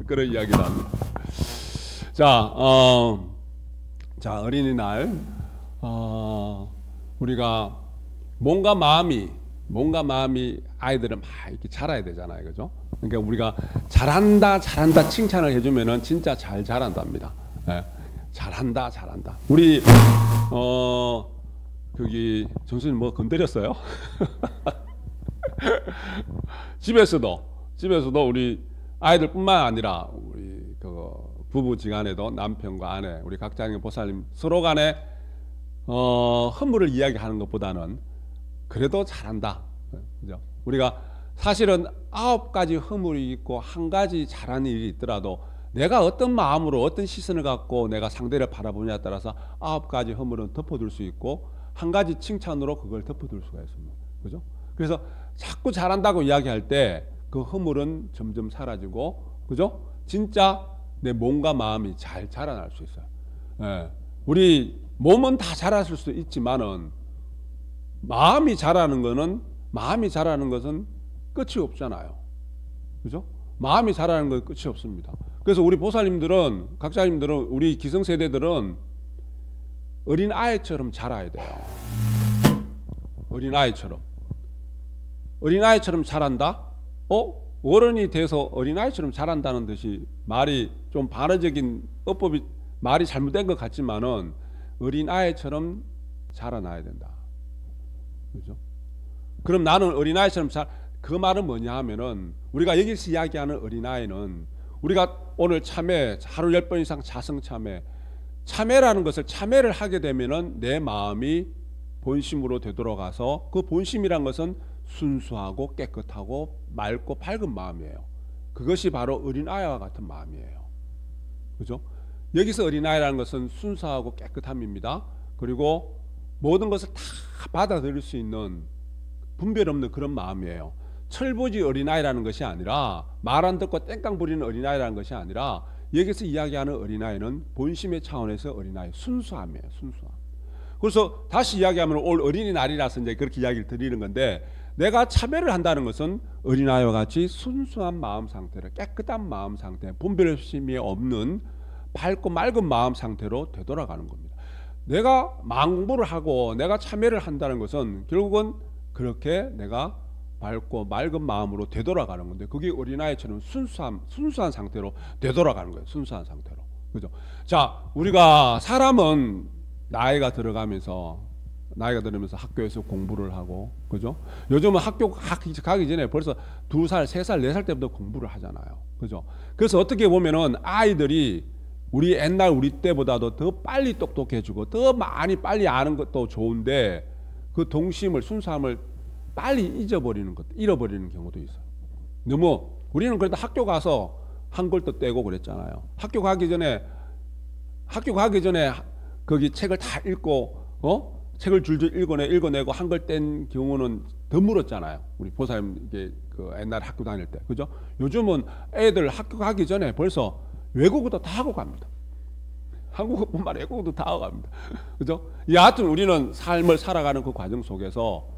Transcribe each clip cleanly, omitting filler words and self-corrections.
그런 이야기를 합니다. 자, 어린이날, 우리가 몸과 마음이 아이들은 막 이렇게 자라야 되잖아요. 그죠? 그러니까 우리가 잘한다 칭찬을 해주면은 진짜 잘 자란답니다. 예. 잘한다. 우리, 정수님 뭐 건드렸어요? 집에서도 우리 아이들뿐만 아니라 우리 부부지간에도 남편과 아내, 우리 각자의 보살님 서로 간에 허물을 이야기하는 것보다는 그래도 잘한다. 그죠? 우리가 사실은 9가지 허물이 있고 1가지 잘하는 일이 있더라도 내가 어떤 마음으로 어떤 시선을 갖고 내가 상대를 바라보냐에 따라서 9가지 허물은 덮어둘 수 있고 1가지 칭찬으로 그걸 덮어둘 수가 있습니다. 그죠? 그래서 자꾸 잘한다고 이야기할 때 그 허물은 점점 사라지고, 그죠? 진짜 내 몸과 마음이 잘 자라날 수 있어요. 예. 우리 몸은 다 자랐을 수 있지만은 마음이 자라는 것은 끝이 없잖아요. 그죠? 마음이 자라는 건 끝이 없습니다. 그래서 우리 보살님들은, 각자님들은, 우리 기성세대들은 어린 아이처럼 자라야 돼요. 어린 아이처럼 자란다? 어른이 돼서 어린 아이처럼 자란다는 듯이 말이 좀 반어적인 어법이 말이 잘못된 것 같지만은 어린 아이처럼 자라나야 된다. 그죠? 그럼 나는 어린 아이처럼 그 말은 뭐냐 하면은 우리가 여기서 이야기하는 어린 아이는 우리가 오늘 참회 하루 10번 이상 자성 참회라는 것을 참회를 하게 되면은 내 마음이 본심으로 되돌아가서 그 본심이란 것은 순수하고 깨끗하고 맑고 밝은 마음이에요. 그것이 바로 어린아이와 같은 마음이에요. 그죠? 여기서 어린아이라는 것은 순수하고 깨끗함입니다. 그리고 모든 것을 다 받아들일 수 있는 분별 없는 그런 마음이에요. 철부지 어린아이라는 것이 아니라, 말 안 듣고 땡깡 부리는 어린아이라는 것이 아니라, 여기서 이야기하는 어린아이는 본심의 차원에서 어린아이, 순수함이에요. 순수함. 그래서 다시 이야기하면 올 어린이날이라서 이제 그렇게 이야기를 드리는 건데, 내가 참회를 한다는 것은 어린아이와 같이 순수한 마음 상태를, 깨끗한 마음 상태, 분별심이 없는 밝고 맑은 마음 상태로 되돌아가는 겁니다. 내가 마음 공부를 하고 내가 참회를 한다는 것은 결국은 그렇게 내가 밝고 맑은 마음으로 되돌아가는 건데, 그게 어린아이처럼 순수한 상태로 되돌아가는 거예요. 순수한 상태로. 그죠? 자, 우리가 사람은 나이가 들으면서 학교에서 공부를 하고, 그죠? 요즘은 학교 가기 전에 벌써 2살, 3살, 4살 때부터 공부를 하잖아요. 그죠? 그래서 어떻게 보면은 아이들이 우리 때보다도 더 빨리 똑똑해지고 더 많이 빨리 아는 것도 좋은데, 그 동심을, 순수함을 빨리 잃어버리는 경우도 있어요. 너무 우리는 그래도 학교 가서 한글도 떼고 그랬잖아요. 학교 가기 전에 거기 책을 다 읽고, 책을 줄줄 읽어내고 한글 뗀 경우는 더 물었잖아요. 우리 보살님 이게 그 옛날 학교 다닐 때, 그죠? 요즘은 애들 학교 가기 전에 벌써 외국어도 다 하고 갑니다. 한국어뿐만 아니라 외국어도 다 하고 갑니다. 그죠? 여하튼 우리는 삶을 살아가는 그 과정 속에서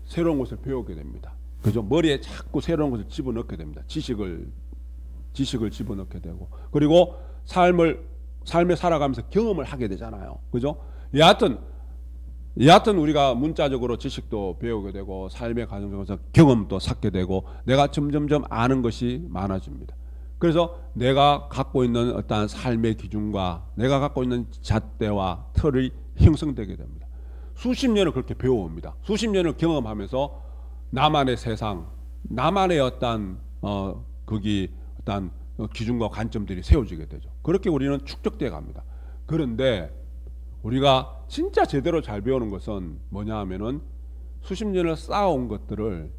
새로운 것을 배우게 됩니다. 그죠? 머리에 자꾸 새로운 것을 집어넣게 됩니다. 지식을 집어넣게 되고, 그리고 삶을 살아가면서 경험을 하게 되잖아요. 그죠? 여하튼 우리가 문자적으로 지식도 배우게 되고 삶의 과정 속에서 경험도 쌓게 되고 내가 점점점 아는 것이 많아집니다. 그래서 내가 갖고 있는 어떠한 삶의 기준과 내가 갖고 있는 잣대와 틀이 형성되게 됩니다. 수십 년을 그렇게 배워옵니다. 수십 년을 경험하면서 나만의 세상, 나만의 어떤 기준과 관점들이 세워지게 되죠. 그렇게 우리는 축적되어 갑니다. 그런데 우리가 진짜 제대로 잘 배우는 것은 뭐냐 하면은 수십 년을 쌓아온 것들을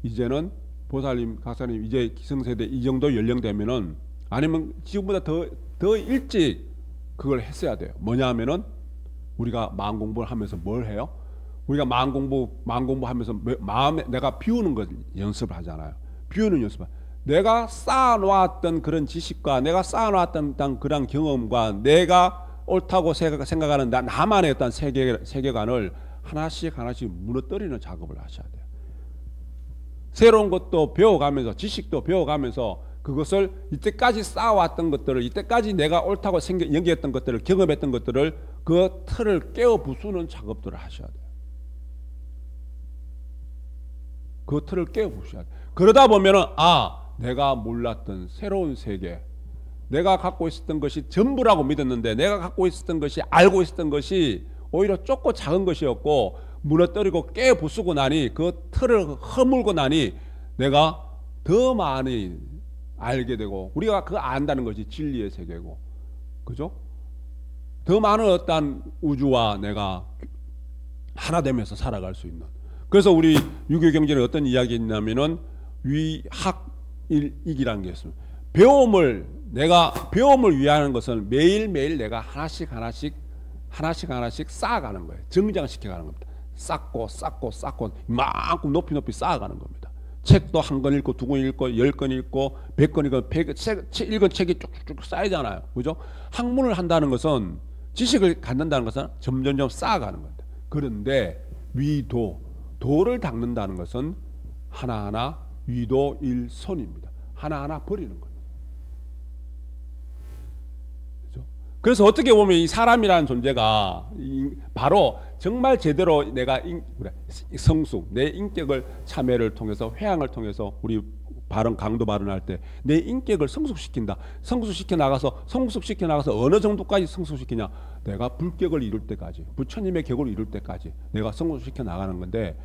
이제는 보살님, 각사님 이제 기성세대 이 정도 연령되면은, 아니면 지금보다 더 일찍 그걸 했어야 돼요. 뭐냐 하면은 우리가 마음 공부를 하면서 뭘 해요? 우리가 마음 공부하면서 마음에 내가 비우는 것 연습을 하잖아요. 비우는 연습. 내가 쌓아놓았던 그런 지식과 내가 쌓아놓았던 그런 경험과 내가 옳다고 생각하는 나만의 어떤 세계관을 하나씩 무너뜨리는 작업을 하셔야 돼요. 새로운 것도 배워가면서 지식도 배워가면서 그것을 이때까지 쌓아왔던 것들을 이때까지 내가 옳다고 연기했던 것들을 경험했던 것들을 그 틀을 깨어 부수는 작업들을 하셔야 돼요. 그 틀을 깨어 부셔야 돼요. 그러다 보면은 내가 몰랐던 새로운 세계, 내가 갖고 있었던 것이 전부라고 믿었는데 내가 갖고 있었던 것이 알고 있었던 것이 오히려 좁고 작은 것이었고 무너뜨리고 깨어 부수고 나니 그 틀을 허물고 나니 내가 더 많이 알게 되고 우리가 그거 안다는 것이 진리의 세계고 그죠? 더 많은 어떤 우주와 내가 하나 되면서 살아갈 수 있는 그래서 우리 유교 경전에 어떤 이야기 있냐면은 위학일익이라는 게 있습니다. 배움을 위하는 것은 매일매일 내가 하나씩 쌓아가는 거예요. 정장시켜가는 겁니다. 쌓고 이만큼 높이 쌓아가는 겁니다. 책도 한 권 읽고 두 권 읽고 10권 읽고 100권 읽고 읽은 책이 쭉쭉 쌓이잖아요. 그죠? 학문을 한다는 것은 지식을 갖는다는 것은 점점점 쌓아가는 겁니다. 그런데 도를 닦는다는 것은 하나하나 위도일손입니다. 하나하나 버리는 겁니다. 그죠? 그래서 어떻게 보면 이 사람이라는 존재가 바로 정말 제대로 내가 성숙, 내 인격을 참회를 통해서 회양을 통해서 우리 강도 발언할 때 내 인격을 성숙시켜 나가서 어느 정도까지 성숙시키냐? 내가 불격을 이룰 때까지, 부처님의 격을 이룰 때까지 내가 성숙시켜 나가는 건데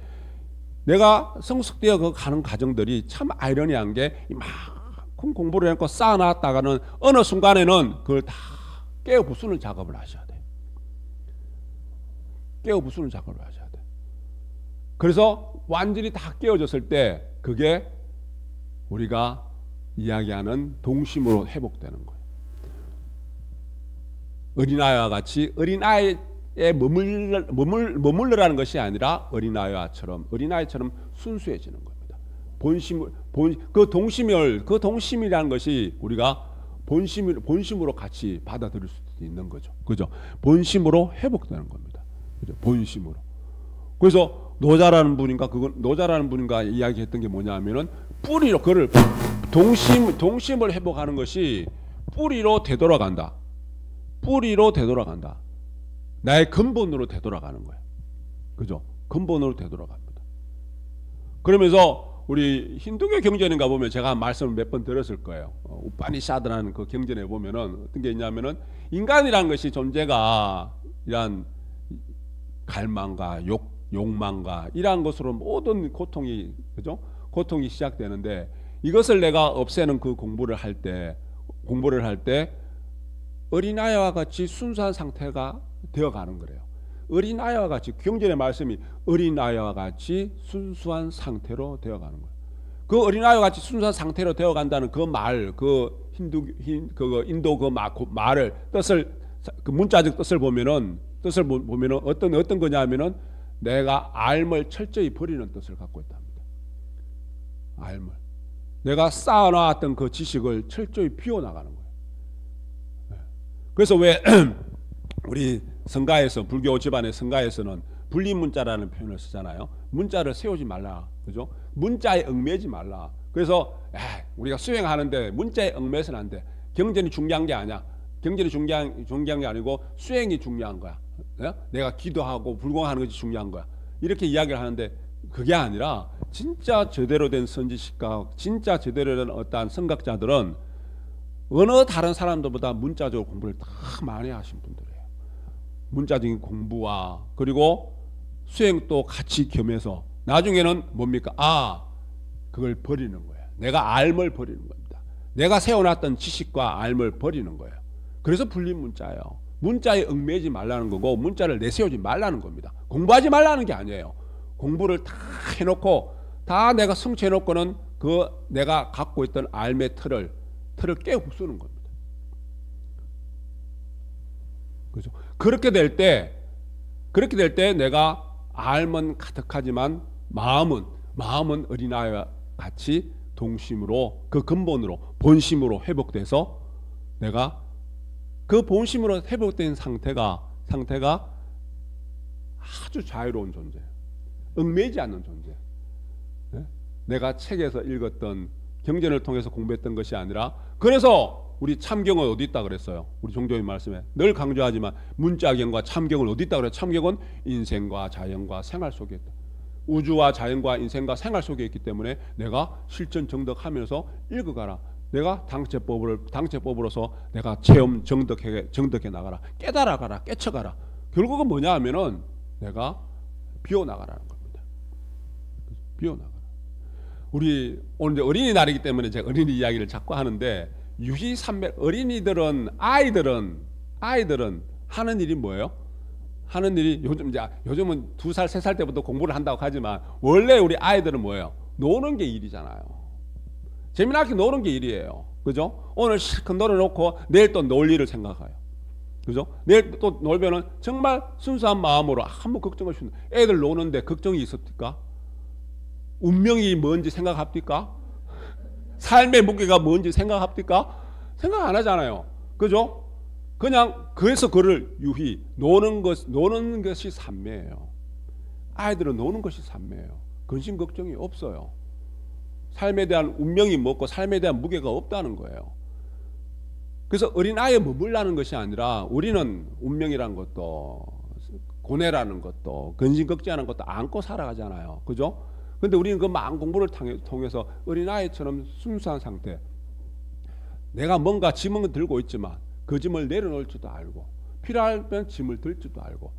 내가 성숙되어 가는 과정들이 참 아이러니한 게 이만큼 공부를 해놓고 쌓아놨다가는 어느 순간에는 그걸 다 깨어 부수는 작업을 하셔야 돼요. 깨어 부수는 작업을 하셔야 돼요. 그래서 완전히 다 깨어졌을 때 그게 우리가 이야기하는 동심으로 회복되는 거예요. 어린아이와 같이 어린아이에 머물러라는 것이 아니라 어린아이처럼 순수해지는 겁니다. 그 동심이라는 것이 우리가 본심으로 같이 받아들일 수도 있는 거죠. 그죠? 본심으로 회복되는 겁니다. 그죠? 본심으로. 그래서 노자라는 분인가 이야기했던 게 뭐냐면은 뿌리로 그를 동심을 회복하는 것이 뿌리로 되돌아간다. 나의 근본으로 되돌아가는 거예요. 그죠? 근본으로 되돌아갑니다. 그러면서 우리 힌두교 경전인가 보면 제가 말씀을 몇 번 들었을 거예요. 우파니샤드라는 그 경전에 보면은 어떤 게 있냐면은 인간이라는 것이 존재가 이런 갈망과 욕망과 이러한 것으로 모든 고통이 시작되는데 이것을 내가 없애는 그 공부를 할 때 어린아이와 같이 순수한 상태가 되어가는 거래요. 어린아이와 같이 경전의 말씀이 어린아이와 같이 순수한 상태로 되어가는 거예요. 그 어린아이와 같이 순수한 상태로 되어간다는 그 말, 인도 그 말을 그 문자적 뜻을 보면은 어떤 거냐면은 내가 알을 철저히 버리는 뜻을 갖고 있답니다. 알을. 내가 쌓아놨던 그 지식을 철저히 비워나가는 거예요. 그래서 왜 우리 성가에서 불교 집안의 성가에서는 분리문자라는 표현을 쓰잖아요. 문자를 세우지 말라. 그죠? 문자에 얽매지 말라. 그래서 우리가 수행하는데 문자에 얽매서는 안 돼. 경전이 중요한 게 아니야. 경전이 중요한 게 아니고 수행이 중요한 거야. 내가 기도하고 불공하는 것이 중요한 거야. 이렇게 이야기를 하는데 그게 아니라 진짜 제대로 된 선지식가, 진짜 제대로 된 어떠한 성각자들은 어느 다른 사람들보다 문자적으로 공부를 다 많이 하신 분들이에요. 문자적인 공부와 그리고 수행도 같이 겸해서 나중에는 뭡니까? 그걸 버리는 거예요. 내가 알을 버리는 겁니다. 내가 세워놨던 지식과 알을 버리는 거예요. 그래서 분리문자예요. 문자에 얽매지 말라는 거고 문자를 내세우지 말라는 겁니다. 공부하지 말라는 게 아니에요. 공부를 다 해놓고 다 내가 성취해놓고는 그 내가 갖고 있던 알의 틀을 깨어 부수는 겁니다. 그죠? 그렇게 될 때 내가 알은 가득하지만 마음은 어린아이와 같이 동심으로 그 근본으로 본심으로 회복돼서 내가 그 본심으로 회복된 상태가 아주 자유로운 존재, 얽매이지 않는 존재. 내가 책에서 읽었던 경전을 통해서 공부했던 것이 아니라, 그래서 우리 참경은 어디 있다 그랬어요? 우리 종교의 말씀에 늘 강조하지만 문자경과 참경은 어디 있다 그래요? 참경은 인생과 자연과 생활 속에 있다. 우주와 자연과 인생과 생활 속에 있기 때문에 내가 실천 정덕하면서 읽어가라. 내가 당체법으로서 내가 체험 정덕해 나가라. 깨달아가라. 깨쳐가라. 결국은 뭐냐 하면은 내가 비워나가라는 겁니다. 비워나가라. 우리 오늘 이제 어린이날이기 때문에 제가 어린이 이야기를 자꾸 하는데, 유희산매, 어린이들은 아이들은 하는 일이 뭐예요? 하는 일이 요즘은 2살 3살 때부터 공부를 한다고 하지만 원래 우리 아이들은 뭐예요? 노는 게 일이잖아요. 재미나게 노는 게 일이에요. 그죠? 오늘 실컷 놀아놓고 내일 또 놀 일을 생각해요. 그죠? 내일 또 놀면은 정말 순수한 마음으로 아무 걱정 없이 애들 노는데 걱정이 있었을까? 운명이 뭔지 생각합니까? 삶의 무게가 뭔지 생각합니까? 생각 안 하잖아요. 그죠? 그냥 그래서 그를 유희, 노는 것이 삼매예요. 아이들은 노는 것이 삼매예요. 근심 걱정이 없어요. 삶에 대한 운명이 뭐고 삶에 대한 무게가 없다는 거예요. 그래서 어린아이에 머물라는 것이 아니라, 우리는 운명이라는 것도 고뇌라는 것도 근심 걱정하는 것도 안고 살아가잖아요. 그죠? 근데 우리는 그 마음 공부를 통해서 어린아이처럼 순수한 상태, 내가 뭔가 짐은 들고 있지만 그 짐을 내려놓을 줄도 알고 필요하면 짐을 들 줄도 알고,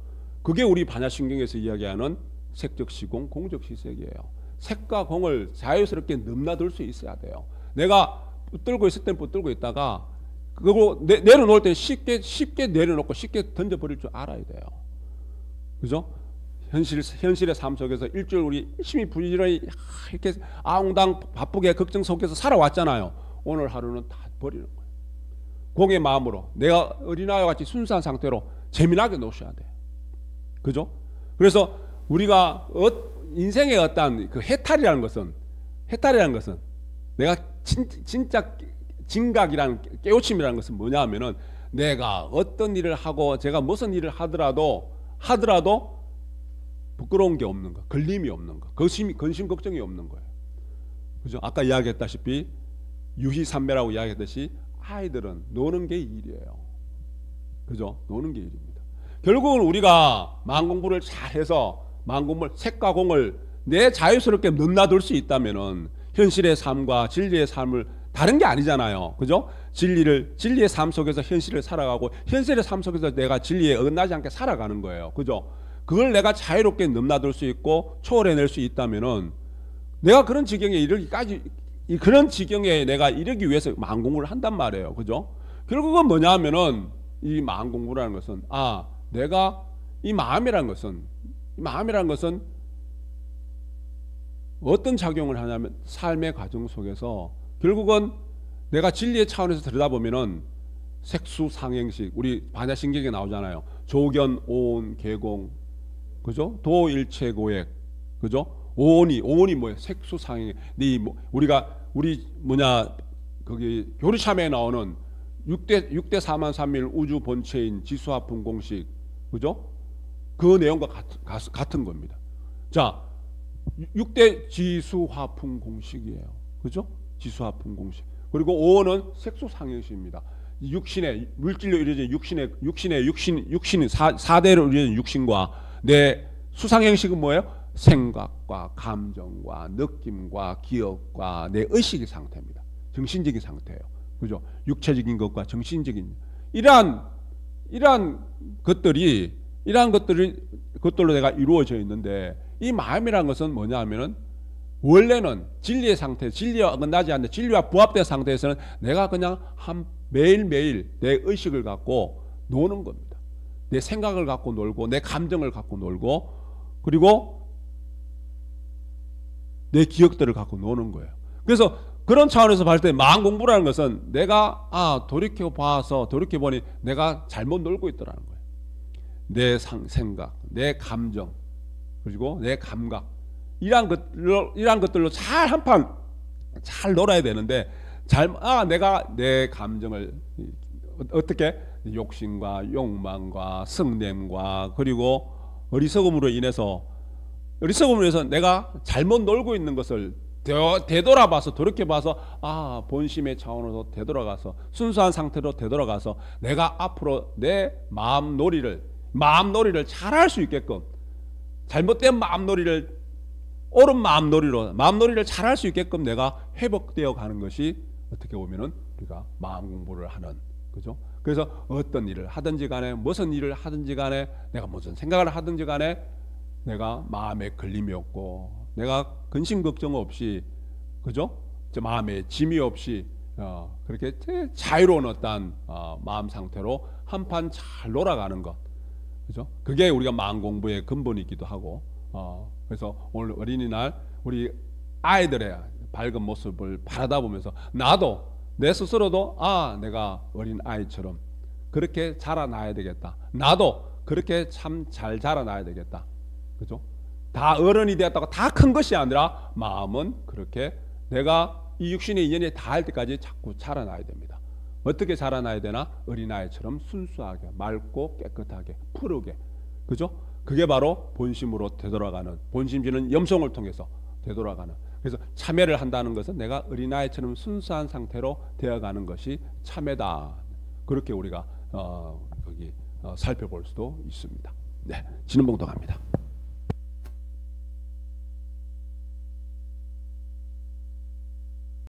그게 우리 반야신경에서 이야기하는 색적시공, 공적시색이에요. 색과 공을 자유스럽게 넘나들 수 있어야 돼요. 내가 붙들고 있을 땐 붙들고 있다가 그리고 내려놓을 때 쉽게 내려놓고 쉽게 던져버릴 줄 알아야 돼요. 그죠? 현실의 삶 속에서 일주일 우리 열심히 부지런히 이렇게 아웅당 바쁘게 걱정 속에서 살아왔잖아요. 오늘 하루는 다 버리는 거예요. 공의 마음으로 내가 어린아이와 같이 순수한 상태로 재미나게 노셔야 돼요. 그죠? 그래서 우리가 인생의 어떤 그 해탈이라는 것은 내가 진짜 진각이라는 깨우침이라는 것은 뭐냐 하면은, 내가 어떤 일을 하고 제가 무슨 일을 하더라도 부끄러운 게 없는 거, 걸림이 없는 거, 근심 걱정이 없는 거예요. 그죠? 아까 이야기했다시피 유희산매라고 이야기했듯이 아이들은 노는 게 일이에요. 그죠? 노는 게 일입니다. 결국은 우리가 마음 공부를 잘해서 마음 공부를, 색과 공을 내 자유스럽게 넘나들 수 있다면은 현실의 삶과 진리의 삶을 다른 게 아니잖아요. 그죠? 진리의 삶 속에서 현실을 살아가고 현실의 삶 속에서 내가 진리에 어긋나지 않게 살아가는 거예요. 그죠? 그걸 내가 자유롭게 넘나들 수 있고 초월해낼 수 있다면은 내가 그런 지경에 내가 이르기 위해서 마음 공부를 한단 말이에요. 그죠? 결국은 뭐냐 하면은 이 마음 공부라는 것은, 내가 이 마음이라는 것은 어떤 작용을 하냐면, 삶의 과정 속에서 결국은 내가 진리의 차원에서 들여다보면은 색수상행식, 우리 반야신경에 나오잖아요. 조견, 오온, 계공, 그죠? 도일체고액, 그죠? 오온이 뭐예요? 색수상행. 거기 교리참에 나오는 6대 4만3일 우주 본체인 지수화풍 공식, 그죠? 그 내용과 같은 겁니다. 자, 6대 지수화풍 공식이에요. 그죠? 지수화풍 공식. 그리고 오온은 색수상행식입니다. 육신의 물질로 이루어진 육신의 4대로 이루어진 육신과 내 수상행식은 뭐예요? 생각과 감정과 느낌과 기억과 내 의식의 상태입니다. 정신적인 상태예요. 그죠? 육체적인 것과 정신적인 이러한 것들로 내가 이루어져 있는데, 이 마음이라는 것은 뭐냐 하면은 원래는 진리의 상태, 진리와 어긋나지 않는 진리와 부합된 상태에서는 내가 그냥 매일매일 내 의식을 갖고 노는 겁니다. 내 생각을 갖고 놀고 내 감정을 갖고 놀고 그리고 내 기억들을 갖고 노는 거예요. 그래서 그런 차원에서 봤을 때 마음 공부라는 것은 내가 돌이켜보니 내가 잘못 놀고 있더라는 거예요. 내 생각, 내 감정, 그리고 내 감각, 이러한 것들로 잘 잘 놀아야 되는데, 내가 내 감정을 어떻게 욕심과 욕망과 성냄과 그리고 어리석음으로 인해서 내가 잘못 놀고 있는 것을 되돌아봐서 돌이켜봐서 본심의 차원으로 되돌아가서 순수한 상태로 되돌아가서 내가 앞으로 내 마음놀이를 잘할 수 있게끔 잘못된 마음놀이를 옳은 마음놀이를 잘할 수 있게끔 내가 회복되어 가는 것이 어떻게 보면은 우리가 마음 공부를 하는 그죠? 그래서 어떤 일을 하든지 간에 무슨 일을 하든지 간에 내가 무슨 생각을 하든지 간에 내가 마음에 걸림이 없고 내가 근심 걱정 없이 그죠? 마음에 짐이 없이 그렇게 자유로운 어떤 마음 상태로 한판 잘 놀아가는 것 그죠? 그게 우리가 마음 공부의 근본이기도 하고 그래서 오늘 어린이날 우리 아이들의 밝은 모습을 바라다 보면서 나도 내 스스로도 내가 어린 아이처럼 그렇게 자라나야 되겠다. 나도 그렇게 참 잘 자라나야 되겠다. 그죠? 다 어른이 되었다고 다 큰 것이 아니라 마음은 그렇게 내가 이 육신의 인연이 다 할 때까지 자꾸 자라나야 됩니다. 어떻게 자라나야 되나? 어린아이처럼 순수하게 맑고 깨끗하게 푸르게 그죠? 그게 바로 본심으로 되돌아가는 본심지는 염송을 통해서 되돌아가는 그래서 참회를 한다는 것은 내가 어린아이처럼 순수한 상태로 되어가는 것이 참회다. 그렇게 우리가 거기 살펴볼 수도 있습니다. 네, 진흥봉독합니다.